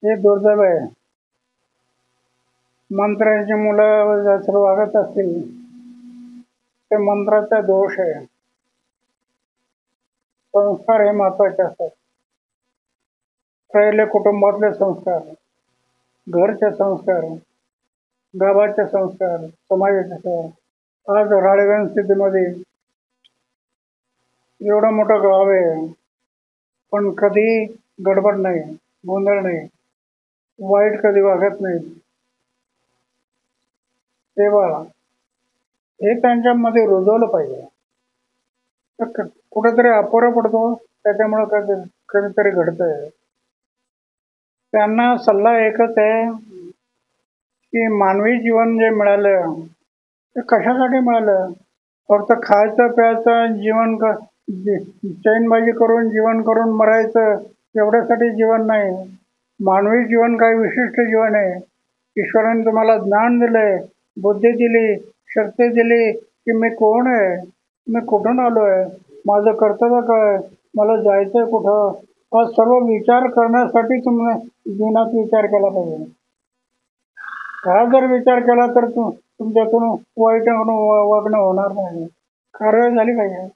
हे दुर्दैव आहे. मंत्र्यांची मुलं जर वागत असतील ते मंत्राचा दोष आहे. संस्कार हे महत्वाचे असतात. पहिले कुटुंबातले संस्कार, घरचे संस्कार, गावाचे संस्कार, समाजाचे संस्कार. आज राळेगण स्थितीमध्ये एवढं मोठं गाव आहे, पण कधी गडबड नाही, गोंधळ नाही, वाईट कधी वागत नाही. तेव्हा हे त्यांच्यामध्ये रुजवलं पाहिजे. कुठेतरी अपुरा पडतो, त्याच्यामुळे कधीतरी घडतंय. त्यांना सल्ला एकच आहे की मानवी जीवन जे मिळालं ते कशासाठी मिळालं? फक्त खायचं प्यायचं जीवन चैनबाजी करून जीवन करून मरायचं एवढ्यासाठी जीवन नाही. मानवी जीवन काही विशिष्ट जीवन आहे. ईश्वराने तुम्हाला ज्ञान दिलंय, बुद्धी दिली, शक्ती दिली की मी कोण आहे, मी कुठून आलोय, माझं कर्तव्य काय, मला जायचंय कुठं, हा सर्व विचार करण्यासाठी तुम्ही जीवनात विचार केला पाहिजे. हा जर विचार केला तर तुमच्यातून वाईट वागणं होणार नाही, कारवाई झाली पाहिजे.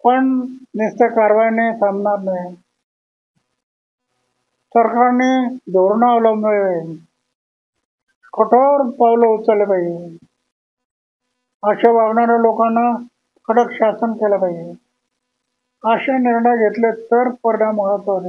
पण नुसत्या कारवाईने थांबणार नाही. सरकारने धोरणं अवलंबले, कठोर पावलं उचलले पाहिजे. अशा वागणाऱ्या लोकांना कडक शासन केलं पाहिजे. असे निर्णय घेतले तर परिणाम होतो.